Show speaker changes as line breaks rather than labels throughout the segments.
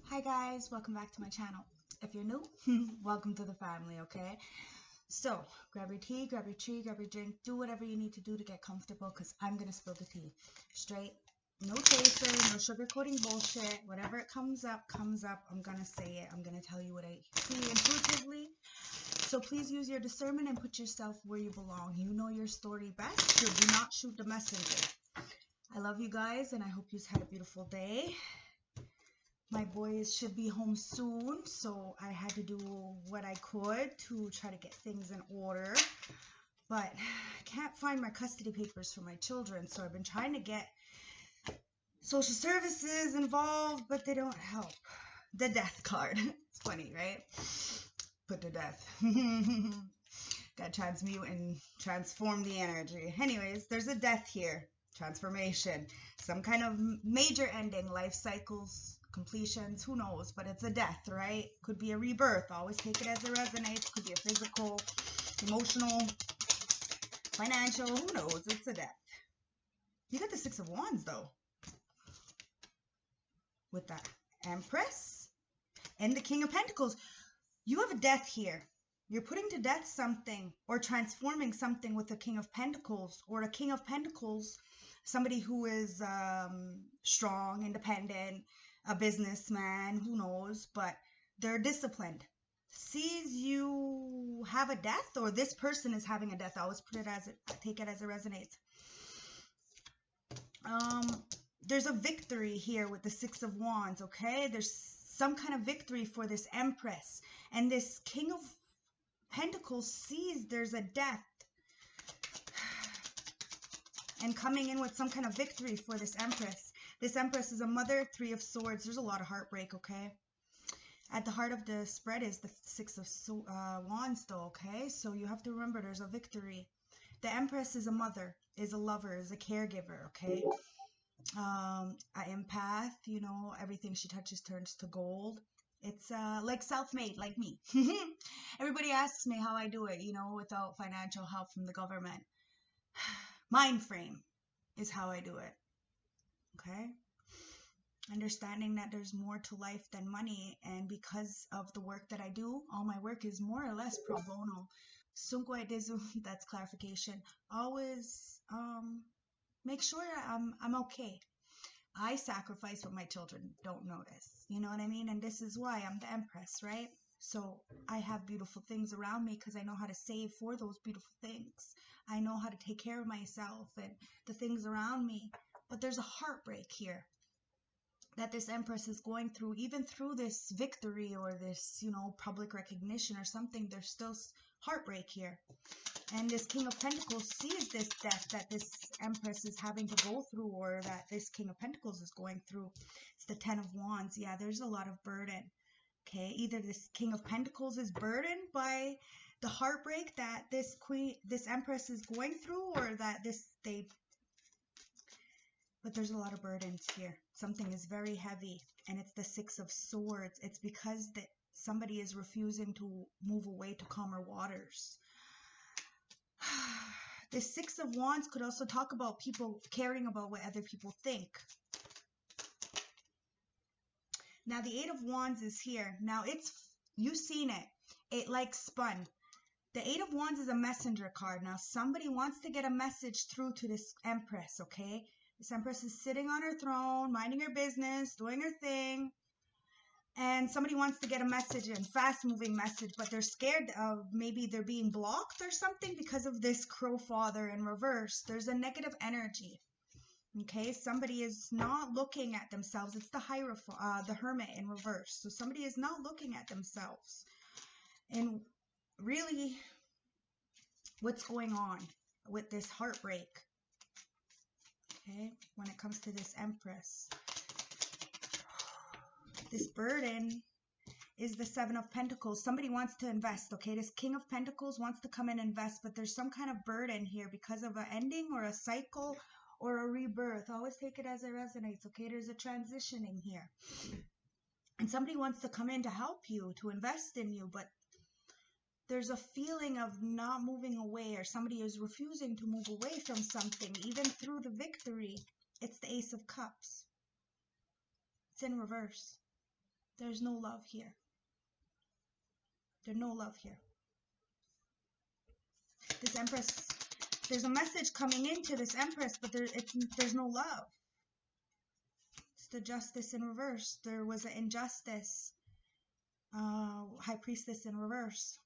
Hi guys, welcome back to my channel. If you're new, welcome to the family, okay? So, grab your tea, grab your tree, grab your drink, do whatever you need to do to get comfortable because I'm going to spill the tea. Straight, no chaser, no sugarcoating bullshit. Whatever it comes up. I'm going to say it. I'm going to tell you what I see intuitively. So please use your discernment and put yourself where you belong. You know your story best, so do not shoot the messenger. I love you guys and I hope you had a beautiful day. My boys should be home soon, so I had to do what I could to try to get things in order. But I can't find my custody papers for my children, so I've been trying to get social services involved, but they don't help. The death card. It's funny, right? Put to death. Got transmute and transform the energy. Anyways, there's a death here. Transformation. Some kind of major ending. Life cycles, completions, who knows, but it's a death, right? Could be a rebirth. Always take it as it resonates. Could be a physical, emotional, financial, who knows? It's a death. You got the Six of Wands though, with that Empress and the King of Pentacles. You have a death here. You're putting to death something or transforming something with the King of Pentacles, or a King of Pentacles, somebody who is strong, independent, a businessman, who knows, but they're disciplined. Sees you have a death, or this person is having a death. I always put it as it, take it as it resonates. There's a victory here with the Six of Wands, okay? There's some kind of victory for this Empress. And this King of Pentacles sees there's a death and coming in with some kind of victory for this Empress. This Empress is a mother, Three of Swords. There's a lot of heartbreak, okay? At the heart of the spread is the Six of Wands, though, okay? So you have to remember there's a victory. The Empress is a mother, is a lover, is a caregiver, okay? An empath, you know, everything she touches turns to gold. It's like self-made, like me. Everybody asks me how I do it, you know, without financial help from the government. Mind frame is how I do it. Okay? Understanding that there's more to life than money, and because of the work that I do, all my work is more or less pro bono. That's clarification. Always make sure I'm okay. I sacrifice what my children don't notice. You know what I mean? And this is why I'm the Empress, right? So I have beautiful things around me because I know how to save for those beautiful things. I know how to take care of myself and the things around me. But there's a heartbreak here that this Empress is going through. Even through this victory or this, you know, public recognition or something, there's still heartbreak here. And this King of Pentacles sees this death that this Empress is having to go through, or that this King of Pentacles is going through. It's the Ten of Wands. Yeah, there's a lot of burden. Okay, either this King of Pentacles is burdened by the heartbreak that this Empress is going through, or that but there's a lot of burdens here. Something is very heavy, and it's the Six of Swords. It's because that somebody is refusing to move away to calmer waters. The Six of Wands could also talk about people caring about what other people think. Now the Eight of Wands is here. Now you've seen it. It like spun. The Eight of Wands is a messenger card. Now somebody wants to get a message through to this Empress, okay? This Empress is sitting on her throne, minding her business, doing her thing. And somebody wants to get a message, a fast-moving message, but they're scared of maybe they're being blocked or something because of this Crow Father in reverse. There's a negative energy. Okay, somebody is not looking at themselves. It's the Hierophant, the Hermit in reverse. So somebody is not looking at themselves. And really, what's going on with this heartbreak? Okay, when it comes to this Empress. This burden is the Seven of Pentacles. Somebody wants to invest, okay? This King of Pentacles wants to come and invest, but there's some kind of burden here because of an ending or a cycle or a rebirth. Always take it as it resonates, okay? There's a transitioning here. And somebody wants to come in to help you, to invest in you, but there's a feeling of not moving away, or somebody is refusing to move away from something, even through the victory. It's the Ace of Cups. It's in reverse. There's no love here. There's no love here. This Empress, there's a message coming into this Empress, but there's no love. It's the Justice in reverse. There was an injustice. High Priestess in reverse.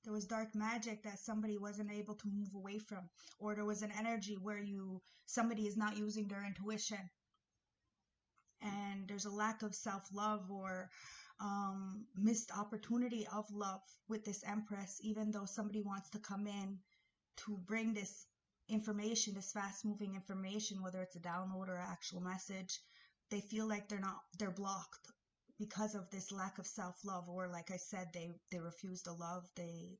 There was dark magic that somebody wasn't able to move away from, or there was an energy where somebody is not using their intuition, and there's a lack of self-love or missed opportunity of love with this Empress, even though somebody wants to come in to bring this information, this fast-moving information, whether it's a download or an actual message. They feel like they're blocked because of this lack of self-love, or like I said, they refuse to love. They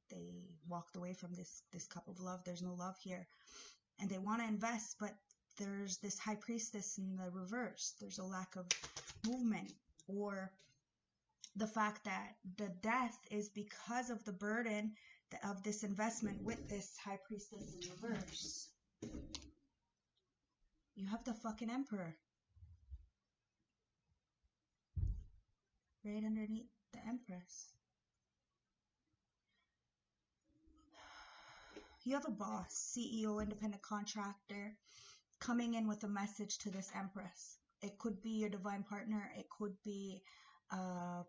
walked away from this cup of love. There's no love here, and they want to invest, but there's this High Priestess in the reverse. There's a lack of movement, or the fact that the death is because of the burden of this investment with this High Priestess in reverse. You have the fucking Emperor right underneath the Empress. You have a boss, CEO, independent contractor, coming in with a message to this Empress. It could be your divine partner. It could be a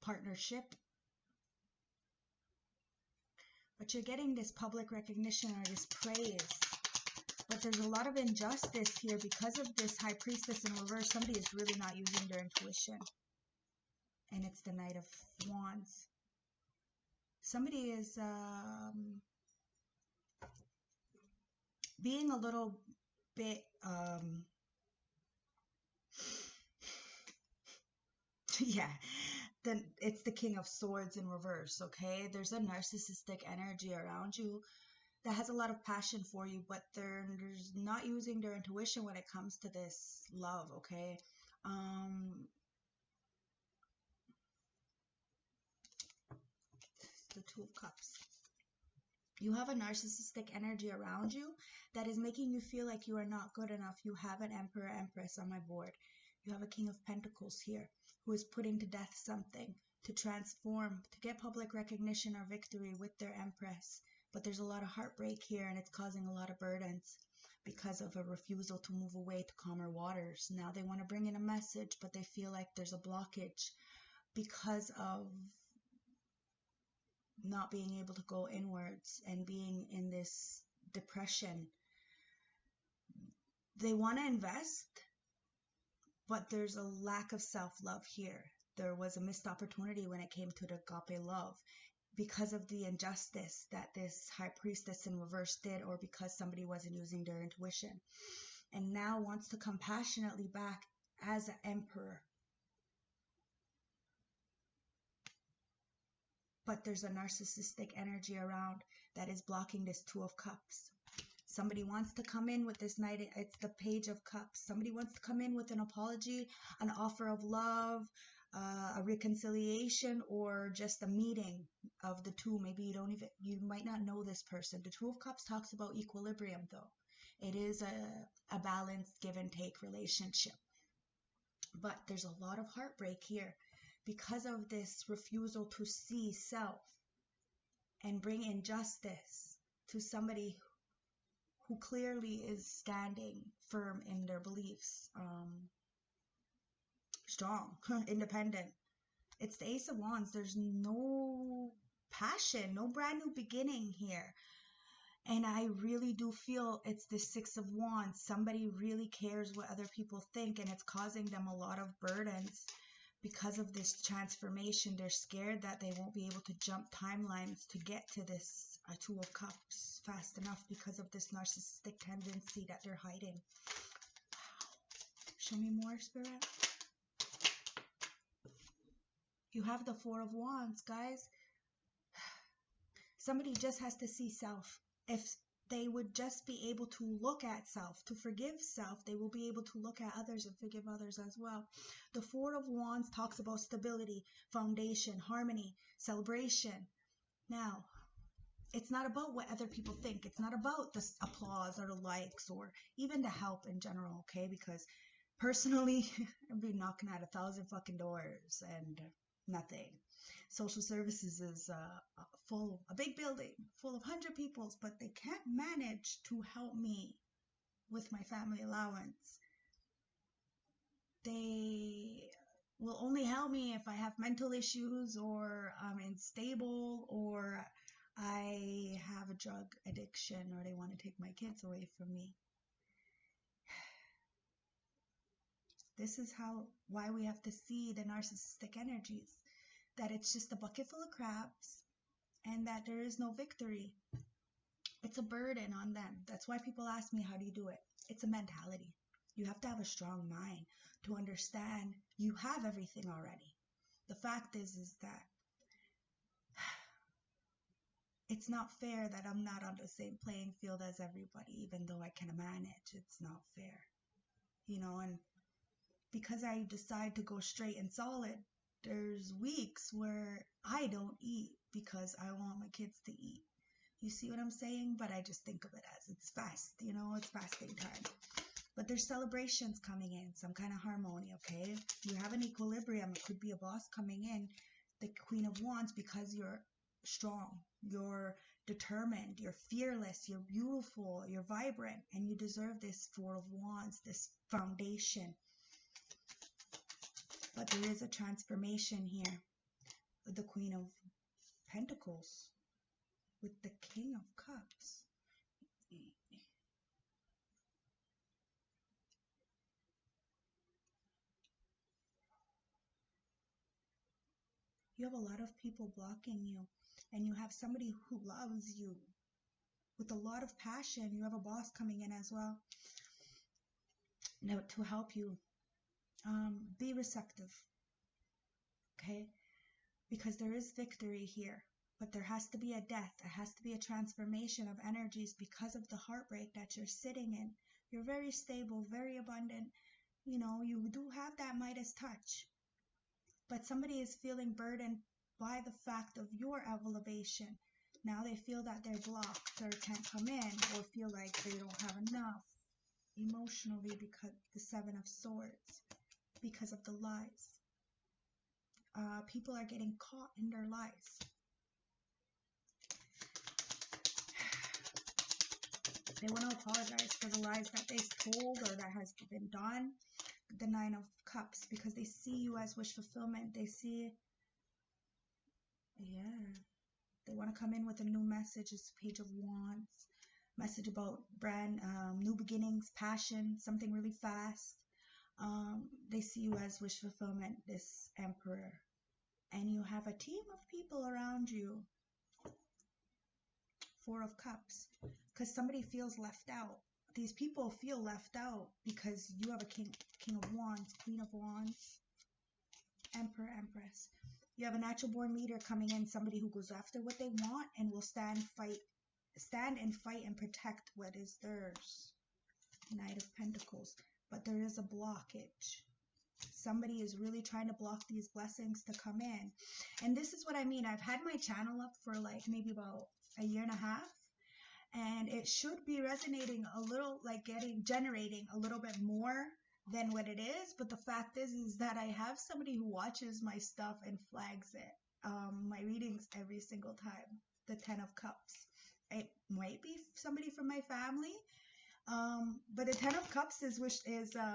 partnership. But you're getting this public recognition or this praise. But there's a lot of injustice here because of this High Priestess in reverse. Somebody is really not using their intuition. And it's the Knight of Wands. Somebody is being a little bit yeah, then it's the King of Swords in reverse. Okay, there's a narcissistic energy around you that has a lot of passion for you, but they're not using their intuition when it comes to this love. Okay, the Two of Cups. You have a narcissistic energy around you that is making you feel like you are not good enough. You have an Emperor, Empress on my board. You have a King of Pentacles here who is putting to death something to transform, to get public recognition or victory with their Empress. But there's a lot of heartbreak here, and it's causing a lot of burdens because of a refusal to move away to calmer waters. Now they want to bring in a message, but they feel like there's a blockage because of not being able to go inwards and being in this depression. They want to invest, but there's a lack of self-love here. There was a missed opportunity when it came to the agape love because of the injustice that this High Priestess in reverse did, or because somebody wasn't using their intuition, and now wants to come passionately back as an Emperor. But there's a narcissistic energy around that is blocking this Two of Cups. Somebody wants to come in with this Knight. It's the Page of Cups. Somebody wants to come in with an apology, an offer of love, a reconciliation, or just a meeting of the two. Maybe you might not know this person. The Two of Cups talks about equilibrium, though. It is a balanced give and take relationship. But there's a lot of heartbreak here because of this refusal to see self and bring injustice to somebody who clearly is standing firm in their beliefs, strong, independent. It's the Ace of Wands. There's no passion, no brand new beginning here. And I really do feel it's the Six of Wands. Somebody really cares what other people think, and it's causing them a lot of burdens. Because of this transformation, they're scared that they won't be able to jump timelines to get to this Two of Cups fast enough because of this narcissistic tendency that they're hiding. Wow. Show me more, Spirit. You have the Four of Wands, guys. Somebody just has to see self. If they would just be able to look at self, to forgive self, they will be able to look at others and forgive others as well. The Four of Wands talks about stability, foundation, harmony, celebration. Now, it's not about what other people think. It's not about the applause or the likes or even the help in general, okay? Because Personally, I'd be knocking at 1,000 fucking doors and nothing. Social services is a big building full of 100 people, but they can't manage to help me with my family allowance. They will only help me if I have mental issues, or I'm unstable, or I have a drug addiction, or they want to take my kids away from me. This is why we have to see the narcissistic energies, that it's just a bucket full of crabs and that there is no victory. It's a burden on them. That's why people ask me, how do you do it? It's a mentality. You have to have a strong mind to understand you have everything already. The fact is that it's not fair that I'm not on the same playing field as everybody, even though I can manage. It's not fair, and because I decide to go straight and solid, there's weeks where I don't eat because I want my kids to eat. You see what I'm saying? But I just think of it as it's fast, it's fasting time. But there's celebrations coming in, some kind of harmony, okay? You have an equilibrium. It could be a boss coming in, the Queen of Wands, because you're strong, you're determined, you're fearless, you're beautiful, you're vibrant, and you deserve this Four of Wands, this foundation. But there is a transformation here with the Queen of Pentacles, with the King of Cups. You have a lot of people blocking you, and you have somebody who loves you with a lot of passion. You have a boss coming in as well. Now, to help you, be receptive, okay? Because there is victory here, but there has to be a death. There has to be a transformation of energies because of the heartbreak that you're sitting in. You're very stable, very abundant. You do have that Midas touch, but somebody is feeling burdened by the fact of your elevation. Now they feel that they're blocked or can't come in, or feel like they don't have enough emotionally because the Seven of Swords, because of the lies. People are getting caught in their lies. They want to apologize for the lies that they've told or that has been done. The Nine of Cups, because they see you as wish fulfillment. They see, they want to come in with a new message. It's Page of Wands. Message about new beginnings, passion, something really fast. They see you as wish fulfillment, this Emperor. And you have a team of people around you. Four of Cups. Because somebody feels left out. These people feel left out because you have a King of Wands, Queen of Wands, Emperor, Empress. You have a natural born leader coming in, somebody who goes after what they want and will stand and fight and protect what is theirs. Knight of Pentacles. But there is a blockage. Somebody is really trying to block these blessings to come in. And this is what I mean. I've had my channel up for like maybe about a year and a half. And it should be resonating a little, like generating a little bit more than what it is. But the fact is that I have somebody who watches my stuff and flags it. My readings every single time. The Ten of Cups. It might be somebody from my family. But the Ten of Cups is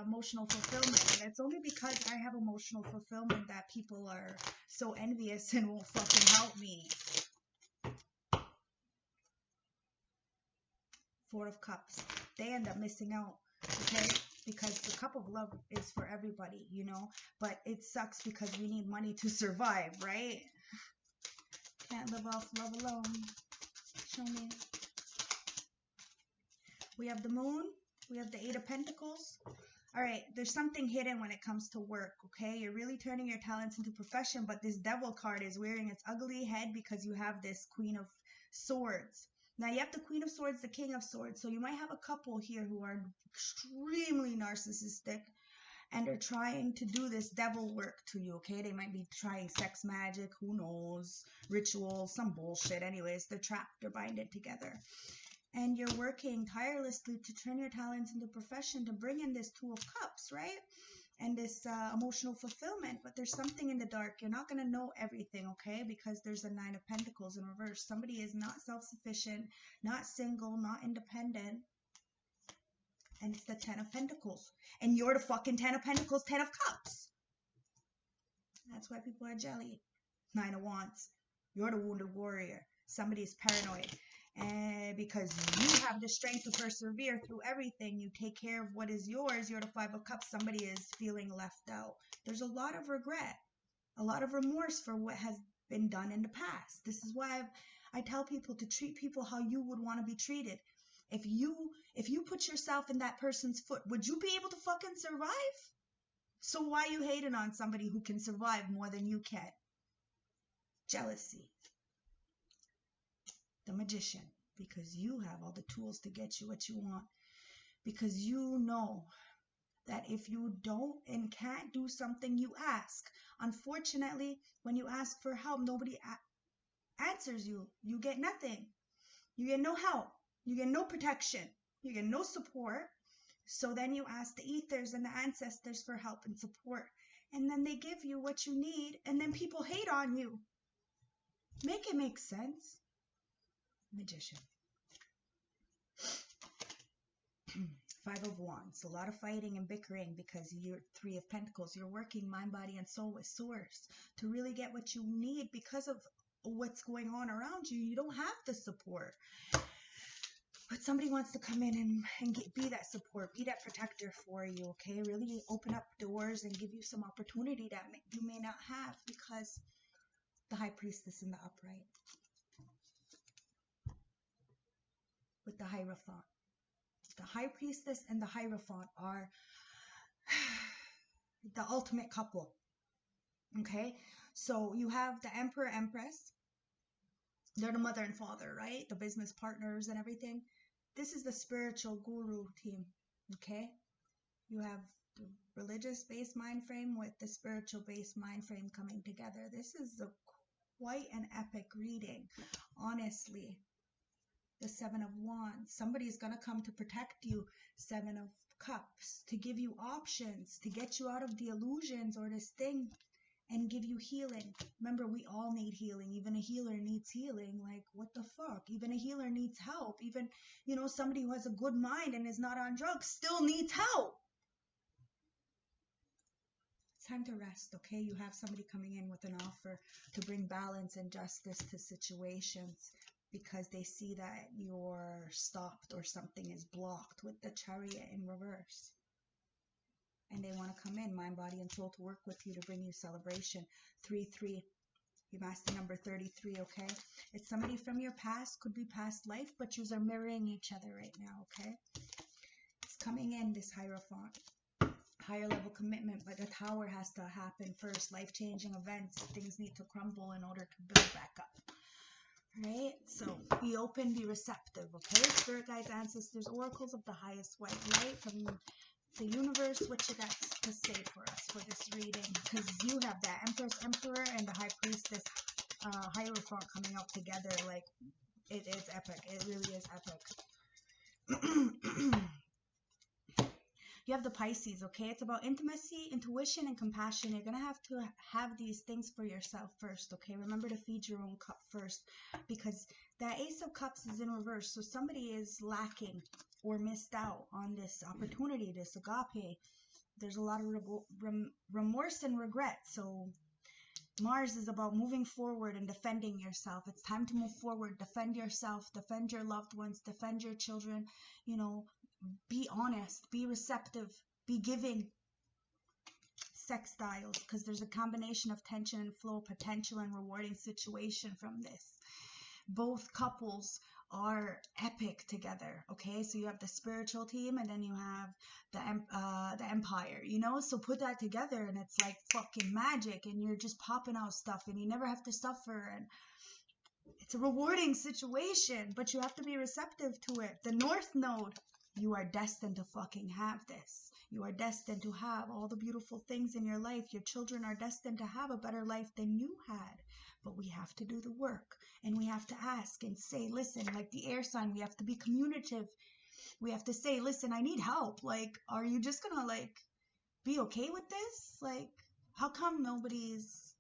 emotional fulfillment. And it's only because I have emotional fulfillment that people are so envious and won't fucking help me. Four of Cups. They end up missing out, okay? Because the cup of love is for everybody, But it sucks because we need money to survive, right? Can't live off love alone. Show me. We have the Moon. We have the Eight of Pentacles. All right, there's something hidden when it comes to work, okay? You're really turning your talents into profession, but this Devil card is wearing its ugly head because you have this Queen of Swords. Now, you have the Queen of Swords, the King of Swords, so you might have a couple here who are extremely narcissistic, and they're trying to do this devil work to you, okay? They might be trying sex magic, who knows, rituals, some bullshit. Anyways, they're trapped, they're binded together. And you're working tirelessly to turn your talents into profession, to bring in this Two of Cups, right? And this emotional fulfillment. But there's something in the dark. You're not going to know everything, okay? Because there's a Nine of Pentacles in reverse. Somebody is not self-sufficient, not single, not independent. And it's the Ten of Pentacles. And you're the fucking Ten of Pentacles, Ten of Cups. That's why people are jelly. Nine of Wands. You're the wounded warrior. Somebody is paranoid. And because you have the strength to persevere through everything, you take care of what is yours. You're the Five of Cups. Somebody is feeling left out. There's a lot of regret, a lot of remorse for what has been done in the past. This is why I tell people to treat people how you would want to be treated. If you put yourself in that person's foot, would you be able to fucking survive? So why are you hating on somebody who can survive more than you can? Jealousy. The Magician, because you have all the tools to get you what you want, because you know that if you don't and can't do something, you ask. Unfortunately, when you ask for help, nobody answers you. You get nothing. You get no help. You get no protection. You get no support. So then you ask the ethers and the ancestors for help and support, and then they give you what you need, and then people hate on you. Make it make sense. Magician. Five of Wands. A lot of fighting and bickering because you're Three of Pentacles. You're working mind, body, and soul with Source to really get what you need because of what's going on around you. You don't have the support. But somebody wants to come in and be that support, be that protector for you, okay? Really open up doors and give you some opportunity that you may not have, because the High Priestess in the upright. With the Hierophant. The High Priestess and the Hierophant are the ultimate couple. Okay? So you have the Emperor, Empress. They're the mother and father, right? The business partners and everything. This is the spiritual guru team. Okay? You have the religious base mind frame with the spiritual base mind frame coming together. This is quite an epic reading, honestly. The Seven of Wands. Somebody's going to come to protect you. Seven of Cups. To give you options. To get you out of the illusions or this thing. And give you healing. Remember, we all need healing. Even a healer needs healing. Like, what the fuck? Even a healer needs help. Even, somebody who has a good mind and is not on drugs still needs help. It's time to rest, okay? You have somebody coming in with an offer to bring balance and justice to situations, because they see that you're stopped or something is blocked with the Chariot in reverse. And they want to come in, mind, body, and soul, to work with you to bring you celebration. 3-3. You master number 33, okay? It's somebody from your past, could be past life, but you are mirroring each other right now, okay? It's coming in, this Hierophant. Higher level commitment, but the Tower has to happen first. Life-changing events. Things need to crumble in order to build back up. Right? So be open, be receptive, okay? Spirit guides, ancestors, oracles of the highest white light from the universe. What you got to say for us for this reading? Because you have that Empress, Emperor, and the High Priestess Hierophant coming up together. Like, it is epic. It really is epic. You have the Pisces, okay? It's about intimacy, intuition, and compassion. You're going to have these things for yourself first, okay? Remember to feed your own cup first, because that Ace of Cups is in reverse. So somebody is lacking or missed out on this opportunity, this agape. There's a lot of remorse and regret. So Mars is about moving forward and defending yourself. It's time to move forward. Defend yourself. Defend your loved ones. Defend your children. Be honest, be receptive, be giving. Sextiles, because there's a combination of tension and flow, potential and rewarding situation from this. Both couples are epic together, okay? So you have the spiritual team, and then you have the empire, so put that together and it's like fucking magic, and you're just popping out stuff and you never have to suffer, and it's a rewarding situation, but you have to be receptive to it. The North Node. You are destined to fucking have this. You are destined to have all the beautiful things in your life. Your children are destined to have a better life than you had. but we have to do the work, and we have to ask and say, listen, like the air sign, we have to be communicative. We have to say, listen, I need help. Like, are you just gonna like be okay with this? Like, how come nobody's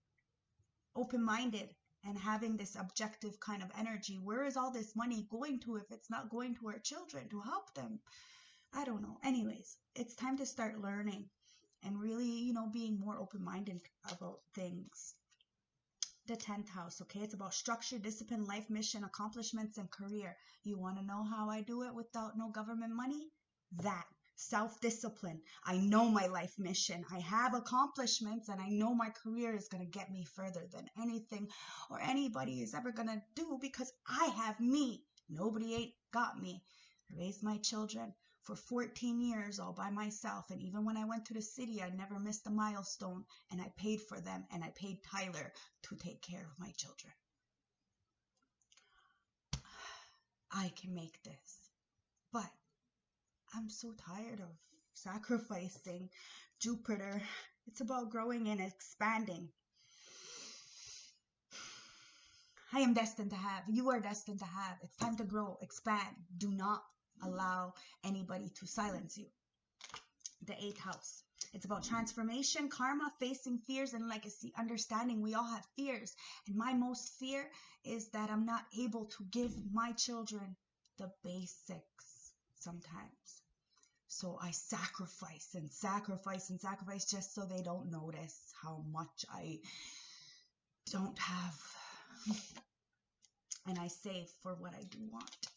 open-minded and having this objective kind of energy? Where is all this money going to if it's not going to our children to help them? I don't know. Anyways, it's time to start learning and really, being more open-minded about things. The 10th house, okay? It's about structure, discipline, life mission, accomplishments, and career. You want to know how I do it without no government money? That. Self-discipline. I know my life mission. I have accomplishments, and I know my career is going to get me further than anything or anybody is ever going to do, because I have me. Nobody ain't got me. I raised my children for 14 years all by myself, and even when I went to the city, I never missed a milestone, and I paid for them, and I paid Tyler to take care of my children. I can make this, but I'm so tired of sacrificing. Jupiter, it's about growing and expanding. I am destined to have, you are destined to have. It's time to grow, expand. Do not allow anybody to silence you. The 8th house. It's about transformation, karma, facing fears, and legacy. Understanding we all have fears. And my most fear is that I'm not able to give my children the basics sometimes. So I sacrifice and sacrifice and sacrifice just so they don't notice how much I don't have. And I save for what I do want.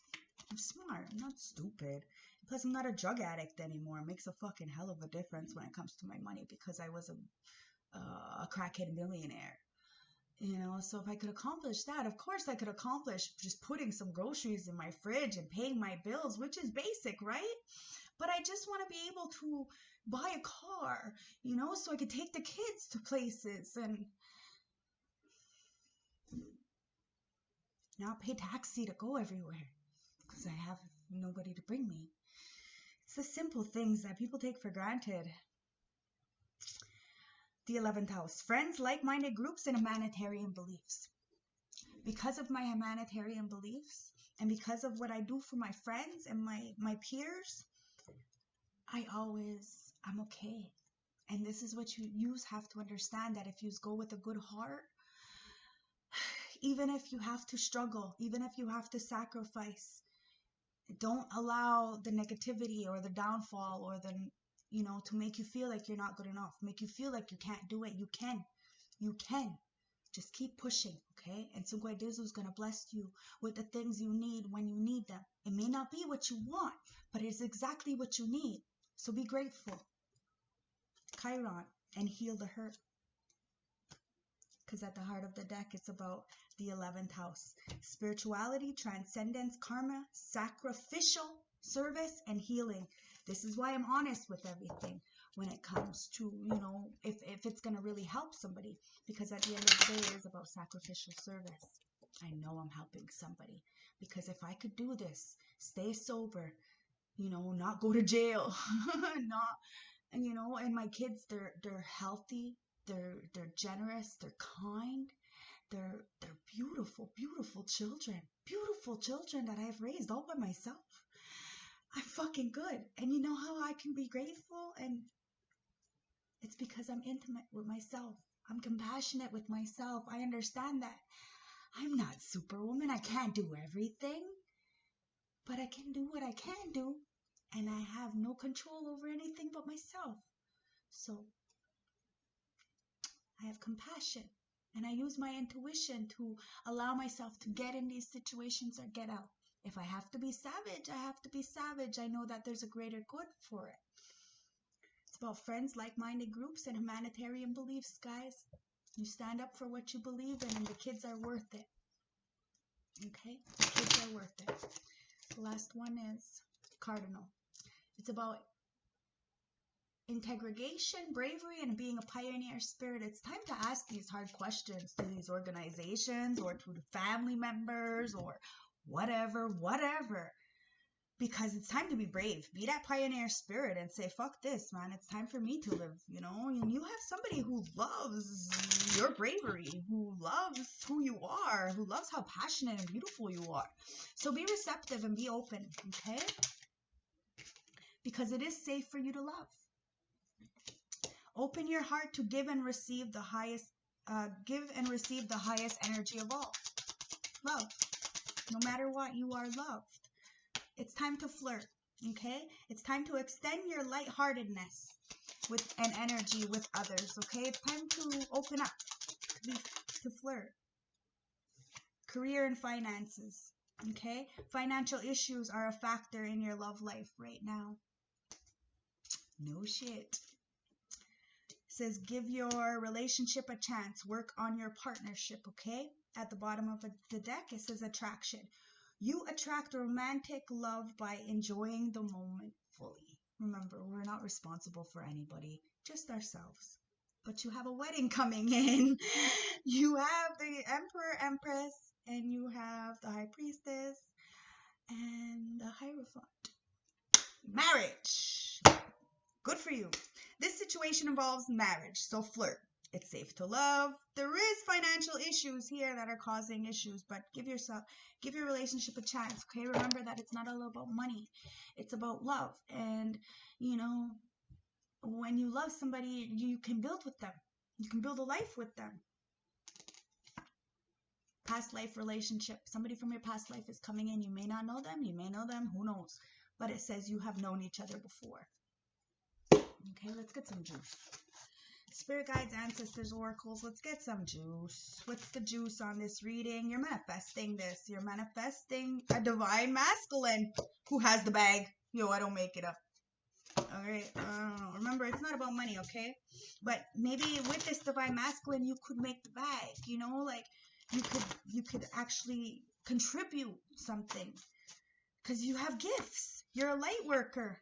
I'm smart. I'm not stupid. Plus, I'm not a drug addict anymore. It makes a fucking hell of a difference when it comes to my money, because I was a crackhead millionaire. So if I could accomplish that, of course I could accomplish just putting some groceries in my fridge and paying my bills, which is basic, right? But I just want to be able to buy a car, so I could take the kids to places and not pay taxi to go everywhere because I have nobody to bring me. It's the simple things that people take for granted. The 11th house. Friends, like-minded groups, and humanitarian beliefs. Because of my humanitarian beliefs and because of what I do for my friends and my peers, I'm okay. And this is what you have to understand, that if you go with a good heart, even if you have to struggle, even if you have to sacrifice, don't allow the negativity or the downfall or the, to make you feel like you're not good enough, make you feel like you can't do it. You can. Just keep pushing, okay? And Suguaidezu is going to bless you with the things you need when you need them. It may not be what you want, but it's exactly what you need. So be grateful. Chiron, and heal the hurt. Because at the heart of the deck, it's about the 11th house. Spirituality, transcendence, karma, sacrificial service, and healing. This is why I'm honest with everything when it comes to, if it's going to really help somebody. Because at the end of the day, it is about sacrificial service. I know I'm helping somebody. Because if I could do this, stay sober, not go to jail, and my kids, they're healthy, they're generous, they're kind, they're beautiful, beautiful children that I've raised all by myself. I'm fucking good. And you know how I can be grateful? And it's because I'm intimate with myself. I'm compassionate with myself. I understand that I'm not Superwoman. I can't do everything, but I can do what I can do. And I have no control over anything but myself. So I have compassion, and I use my intuition to allow myself to get in these situations or get out. If I have to be savage, I have to be savage. I know that there's a greater good for it. It's about friends, like-minded groups, and humanitarian beliefs, guys. You stand up for what you believe in, and the kids are worth it. Okay? The kids are worth it. The last one is Cardinal. It's about integration, bravery, and being a pioneer spirit. It's time to ask these hard questions to these organizations or to the family members or whatever. because it's time to be brave. Be that pioneer spirit and say, fuck this, man. It's time for me to live, you know? And you have somebody who loves your bravery, who loves who you are, who loves how passionate and beautiful you are. So be receptive and be open, okay? Because it is safe for you to love. Open your heart to give and receive the highest energy of all. Love. No matter what, you are loved. It's time to flirt, okay? It's time to extend your lightheartedness with an energy with others, okay? It's time to open up, to flirt. Career and finances, okay? Financial issues are a factor in your love life right now. No shit. Says give your relationship a chance. Work on your partnership, okay? At the bottom of the deck, it says attraction. You attract romantic love by enjoying the moment fully. Remember, we're not responsible for anybody, just ourselves. But you have a wedding coming in. You have the Emperor, Empress, and you have the High Priestess and the Hierophant. Marriage. Good for you. This situation involves marriage, so flirt. It's safe to love. There is financial issues here that are causing issues, but give your relationship a chance, okay? Remember that it's not all about money. It's about love. And, you know, when you love somebody, you can build with them. You can build a life with them. Past life relationship. Somebody from your past life is coming in. You may not know them. You may know them. Who knows? But it says you have known each other before. Okay, let's get some juice. Spirit guides, ancestors, oracles, let's get some juice. What's the juice on this reading? You're manifesting this. You're manifesting a divine masculine who has the bag. Yo, I don't make it up. All right. Remember, it's not about money, okay? But maybe with this divine masculine, you could make the bag. You know, like you could actually contribute something because you have gifts. You're a light worker.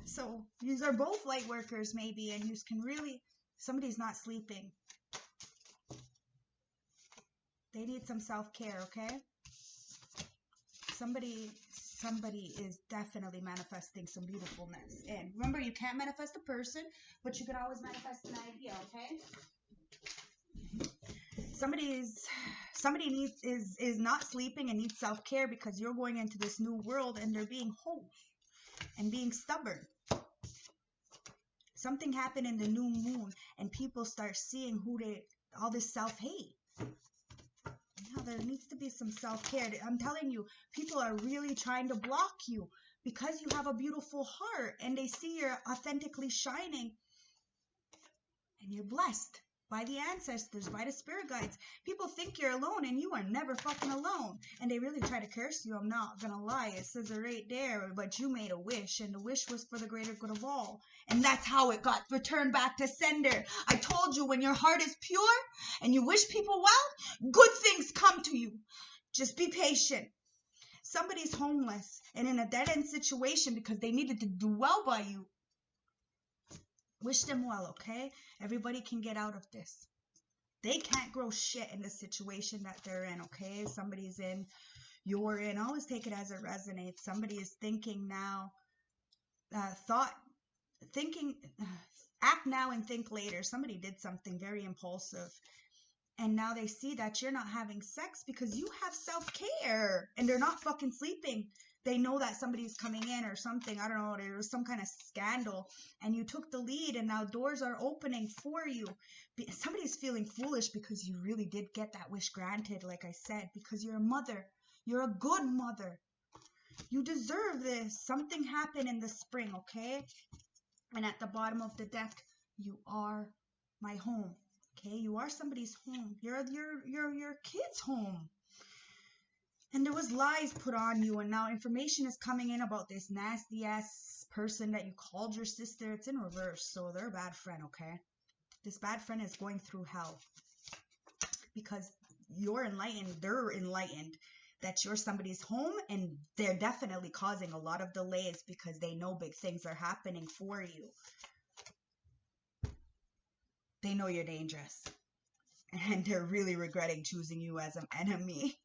So these are both light workers maybe, and you can really, somebody's not sleeping. They need some self-care, okay? Somebody is definitely manifesting some beautifulness. And remember, you can't manifest a person, but you can always manifest an idea, okay? Somebody is not sleeping and needs self-care because you're going into this new world and they're being hoes and being stubborn. Something happened in the new moon and people start seeing all this self-hate. Now there needs to be some self-care. I'm telling you, people are really trying to block you because you have a beautiful heart and they see you're authentically shining and you're blessed by the ancestors, by the spirit guides. People think you're alone and you are never fucking alone. And they really try to curse you. I'm not gonna lie. It says it right there, but you made a wish and the wish was for the greater good of all. And that's how it got returned back to sender. I told you, when your heart is pure and you wish people well, good things come to you. Just be patient. Somebody's homeless and in a dead-end situation because they needed to do well by you. Wish them well, okay? Everybody can get out of this. They can't grow shit in the situation that they're in, okay? Somebody's in, you're in. Always take it as it resonates. Somebody is thinking now, act now and think later. Somebody did something very impulsive. And now they see that you're not having sex because you have self-care. And they're not fucking sleeping. They know that somebody's coming in or something. I don't know. There was some kind of scandal. And you took the lead and now doors are opening for you. Somebody's feeling foolish because you really did get that wish granted, like I said. Because you're a mother. You're a good mother. You deserve this. Something happened in the spring, okay? And at the bottom of the deck, you are my home. Okay? You are somebody's home. You're your kid's home. And there was lies put on you, and now information is coming in about this nasty ass person that you called your sister. It's in reverse, so they're a bad friend, okay? This bad friend is going through hell because you're enlightened, they're enlightened that you're somebody's home, and they're definitely causing a lot of delays because they know big things are happening for you. They know you're dangerous, and they're really regretting choosing you as an enemy.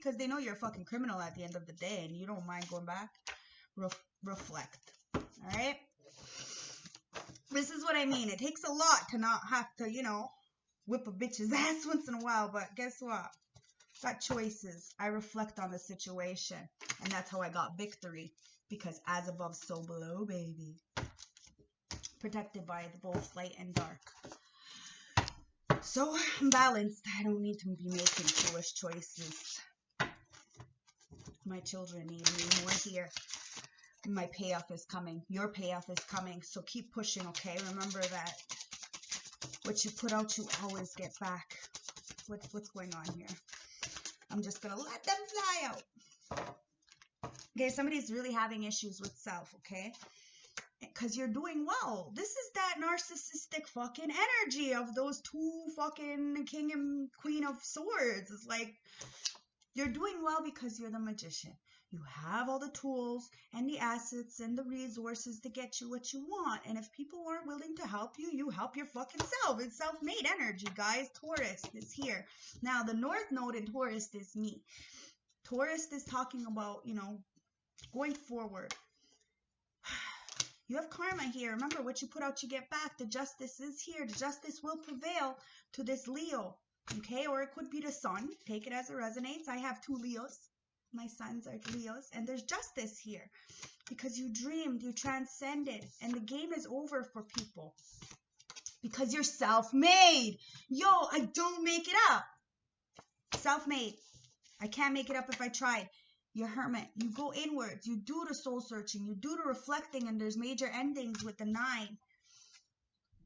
because they know you're a fucking criminal at the end of the day and you don't mind going back. Reflect. All right? This is what I mean. It takes a lot to not have to, you know, whip a bitch's ass once in a while. But guess what? Got choices. I reflect on the situation. And that's how I got victory. Because as above, so below, baby. Protected by both light and dark. So I'm balanced. I don't need to be making foolish choices. My children need me more here. My payoff is coming. Your payoff is coming. So keep pushing, okay? Remember that what you put out, you always get back. What's going on here? I'm just going to let them fly out. Okay, somebody's really having issues with self, okay? Because you're doing well. This is that narcissistic fucking energy of those two fucking king and queen of swords. It's like, you're doing well because you're the magician. You have all the tools and the assets and the resources to get you what you want. And if people aren't willing to help you, you help your fucking self. It's self-made energy, guys. Taurus is here. Now, the North Node in Taurus is me. Taurus is talking about, you know, going forward. You have karma here. Remember, what you put out, you get back. The justice is here. The justice will prevail to this Leo. Okay? Or it could be the sun. Take it as it resonates. I have 2 Leos. My sons are Leos. And there's justice here. Because you dreamed. You transcended. And the game is over for people. Because you're self-made. Yo, I don't make it up. Self-made. I can't make it up if I tried. You're hermit. You go inwards. You do the soul searching. You do the reflecting. And there's major endings with the 9.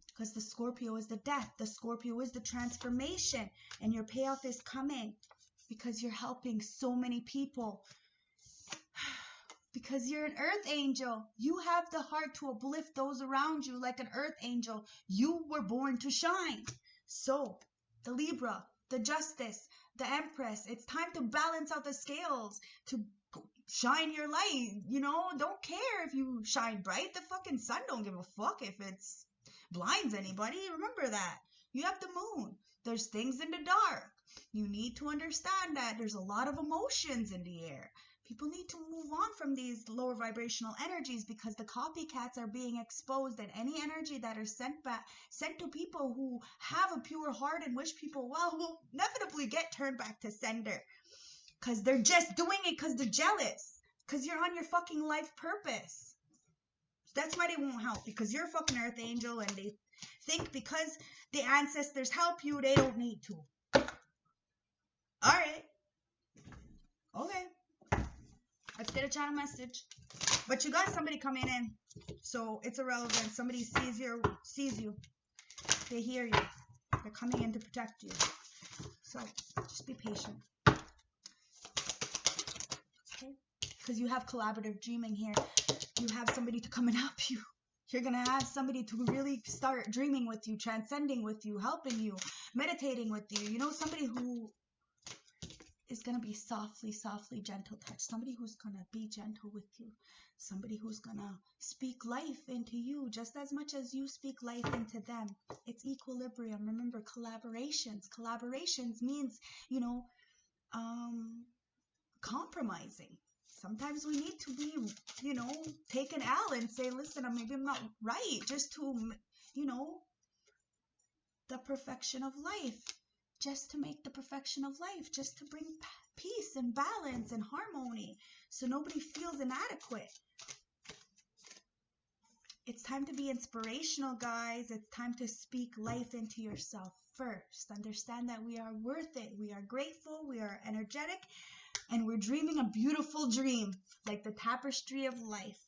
Because the Scorpio is the death. The Scorpio is the transformation. And your payoff is coming. Because you're helping so many people. Because you're an earth angel. You have the heart to uplift those around you like an earth angel. You were born to shine. So, the Libra, the Justice, the Empress, it's time to balance out the scales, to shine your light. You know, don't care if you shine bright. The fucking sun don't give a fuck if it's blinds anybody. Remember that. You have the moon. There's things in the dark. You need to understand that there's a lot of emotions in the air. People need to move on from these lower vibrational energies because the copycats are being exposed, and any energy that are sent to people who have a pure heart and wish people well will inevitably get turned back to sender. Because they're just doing it because they're jealous. Because you're on your fucking life purpose. That's why they won't help. Because you're a fucking earth angel and they think because the ancestors help you, they don't need to. Alright. Okay. Let's get a channel message. But you got somebody coming in. So it's irrelevant. Somebody sees you. They hear you. They're coming in to protect you. So just be patient. Okay? Because you have collaborative dreaming here. You have somebody to come and help you. You're going to have somebody to really start dreaming with you, transcending with you, helping you, meditating with you. You know, somebody who is going to be softly, gentle touch. Somebody who's going to be gentle with you. Somebody who's going to speak life into you just as much as you speak life into them. It's equilibrium. Remember, collaborations. Collaborations means, you know, compromising. Sometimes we need to be, you know, take an L and say, listen, maybe I'm not right. Just to, you know, the perfection of life. Just to make the perfection of life, just to bring peace and balance and harmony so nobody feels inadequate. It's time to be inspirational, guys. It's time to speak life into yourself first. Understand that we are worth it. We are grateful. We are energetic. And we're dreaming a beautiful dream, like the tapestry of life.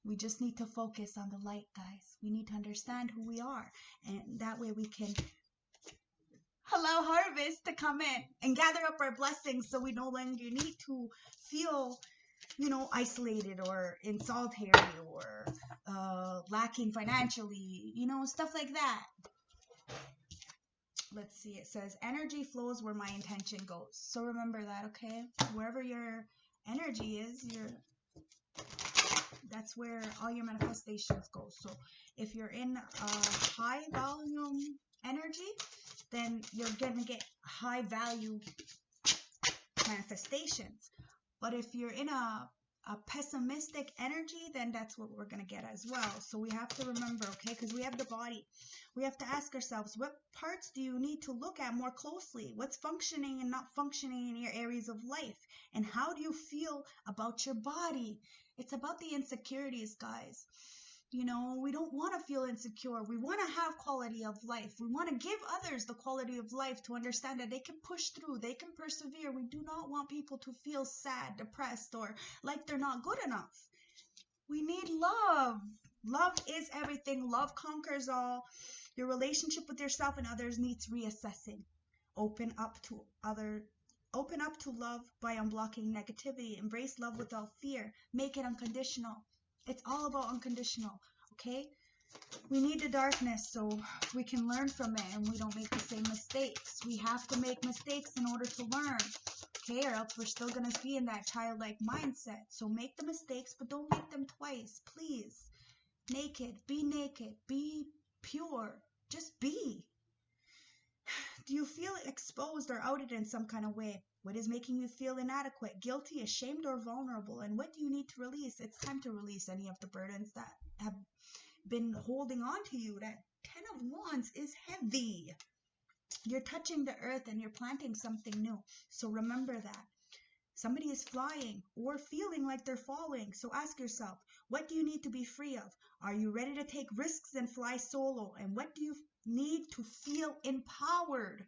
We just need to focus on the light, guys. We need to understand who we are. And that way we can allow harvest to come in and gather up our blessings so we no longer need to feel, you know, isolated or in solitary or lacking financially, you know, stuff like that. Let's see. It says energy flows where my intention goes. So remember that, okay? Wherever your energy is, that's where all your manifestations go. So if you're in a high volume energy, then you're going to get high value manifestations. But if you're in a pessimistic energy, then that's what we're going to get as well. So we have to remember, okay, because we have the body. We have to ask ourselves, what parts do you need to look at more closely? What's functioning and not functioning in your areas of life? And how do you feel about your body? It's about the insecurities, guys. You know, we don't want to feel insecure. We want to have quality of life. We want to give others the quality of life to understand that they can push through, they can persevere. We do not want people to feel sad, depressed, or like they're not good enough. We need love. Love is everything. Love conquers all. Your relationship with yourself and others needs reassessing. Open up to love by unblocking negativity. Embrace love without fear. Make it unconditional. It's all about unconditional, okay? We need the darkness so we can learn from it and we don't make the same mistakes. We have to make mistakes in order to learn, okay? Or else we're still going to be in that childlike mindset. So make the mistakes, but don't make them twice, please. Naked, be pure, just be. Do you feel exposed or outed in some kind of way? What is making you feel inadequate, guilty, ashamed, or vulnerable? And what do you need to release? It's time to release any of the burdens that have been holding on to you. That 10 of Wands is heavy. You're touching the earth and you're planting something new. So remember that. Somebody is flying or feeling like they're falling. So ask yourself, what do you need to be free of? Are you ready to take risks and fly solo? And what do you need to feel empowered?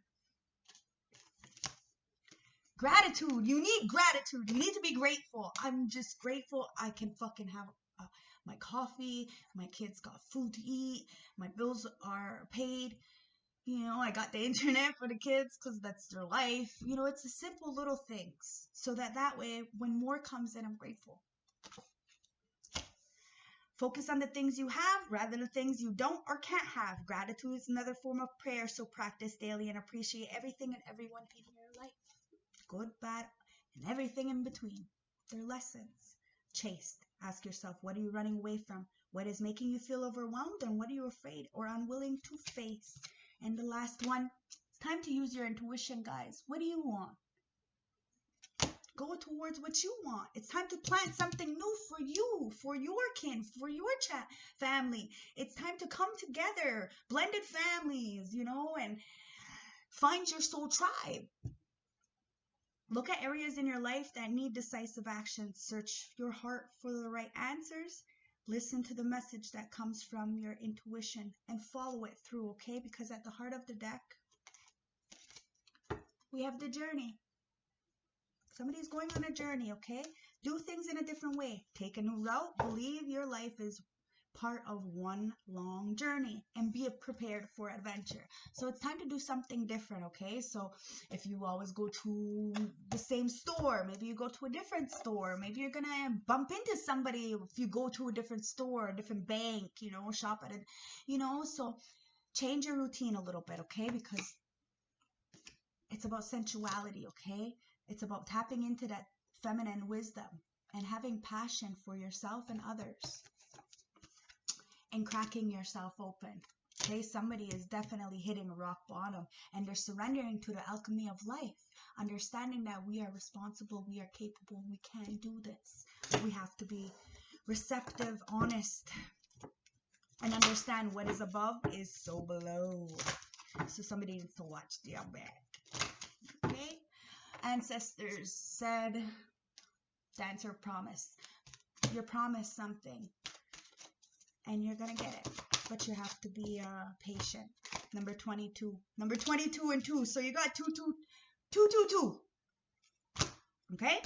Gratitude. You need gratitude. You need to be grateful. I'm just grateful I can fucking have my coffee. My kids got food to eat. My bills are paid. You know, I got the internet for the kids because that's their life. You know, it's the simple little things. So that way, when more comes in, I'm grateful. Focus on the things you have rather than the things you don't or can't have. Gratitude is another form of prayer, so practice daily and appreciate everything and everyone in your life. Good, bad, and everything in between. They're lessons. Chased. Ask yourself, what are you running away from? What is making you feel overwhelmed? And what are you afraid or unwilling to face? And the last one, it's time to use your intuition, guys. What do you want? Go towards what you want. It's time to plant something new for you, for your kin, for your family. It's time to come together, blended families, you know, and find your soul tribe. Look at areas in your life that need decisive action. Search your heart for the right answers. Listen to the message that comes from your intuition and follow it through, okay? Because at the heart of the deck, we have the journey. Somebody's going on a journey, okay? Do things in a different way. Take a new route. Believe your life is part of one long journey and be prepared for adventure. So it's time to do something different, okay? So if you always go to the same store, maybe you go to a different store. Maybe you're gonna bump into somebody if you go to a different store, a different bank, you know, shop at it, you know. So change your routine a little bit, okay? Because it's about sensuality, okay? It's about tapping into that feminine wisdom and having passion for yourself and others. And cracking yourself open. Okay, somebody is definitely hitting a rock bottom and they're surrendering to the alchemy of life, understanding that we are responsible, we are capable, we can do this. We have to be receptive, honest, and understand what is above is so below. So somebody needs to watch their back. Okay, ancestors said, dance or promise. You're promised something. And you're going to get it. But you have to be patient. Number 22. Number 22 and 2. So you got 2, 2, 2, 2, 2. Okay?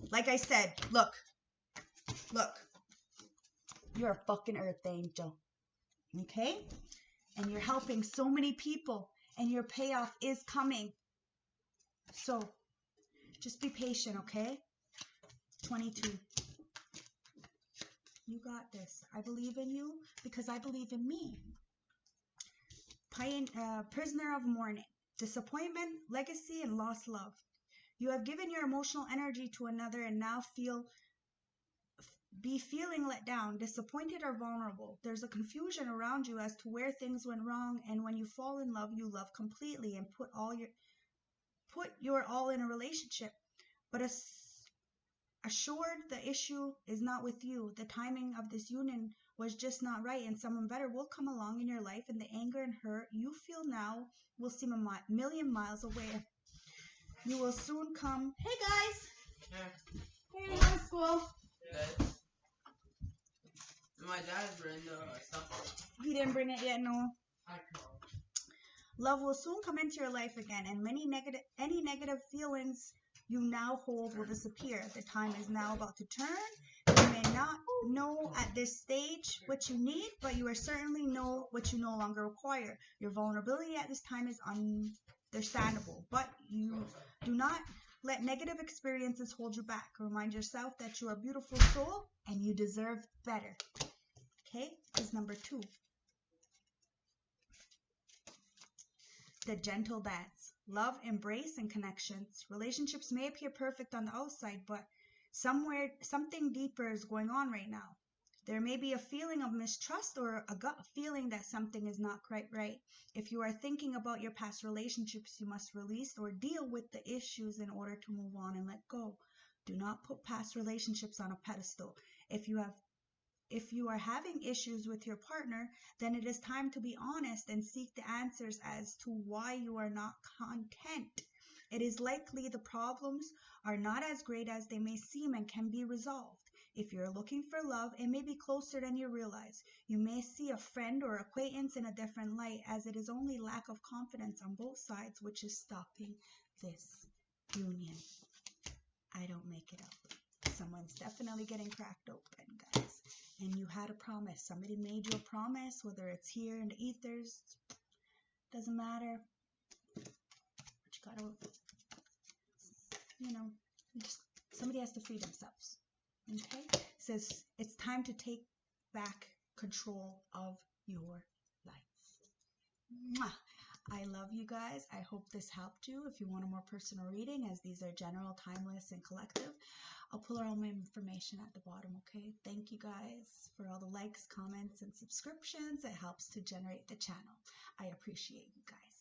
Like I said, look. Look. You're a fucking earth angel. Okay? And you're helping so many people. And your payoff is coming. So, just be patient, okay? 22. You got this. I believe in you because I believe in me. Prisoner of mourning. Disappointment, legacy, and lost love. You have given your emotional energy to another and now be feeling let down, disappointed, or vulnerable. There's a confusion around you as to where things went wrong, and when you fall in love, you love completely and put all your put your all in a relationship, but assured the issue is not with you. The timing of this union was just not right, and someone better will come along in your life, and the anger and hurt you feel now will seem a million miles away. You will soon come. Hey guys! Yeah. Hey, how's school? Good. My dad's bringing the stuff. He didn't bring it yet, no. I know. Love will soon come into your life again, and any negative feelings you now hold will disappear. The time is now about to turn. You may not know at this stage what you need, but you will certainly know what you no longer require. Your vulnerability at this time is understandable, but you do not let negative experiences hold you back. Remind yourself that you are a beautiful soul and you deserve better. Okay, this is number 2. The gentle dance. Love, embrace, and connections. Relationships may appear perfect on the outside, but something deeper is going on right now. There may be a feeling of mistrust or a gut feeling that something is not quite right. If you are thinking about your past relationships, you must release or deal with the issues in order to move on and let go. Do not put past relationships on a pedestal. If you are having issues with your partner, then it is time to be honest and seek the answers as to why you are not content. It is likely the problems are not as great as they may seem and can be resolved. If you're looking for love, it may be closer than you realize. You may see a friend or acquaintance in a different light, as it is only lack of confidence on both sides which is stopping this union. I don't make it up. Someone's definitely getting cracked open, guys. And you had a promise. Somebody made you a promise, whether it's here in the ethers, doesn't matter. But you gotta, somebody has to free themselves. Okay? It says it's time to take back control of your life. Mwah! I love you guys. I hope this helped you. If you want a more personal reading, as these are general, timeless, and collective, I'll put all my information at the bottom, okay? Thank you guys for all the likes, comments, and subscriptions. It helps to generate the channel. I appreciate you guys.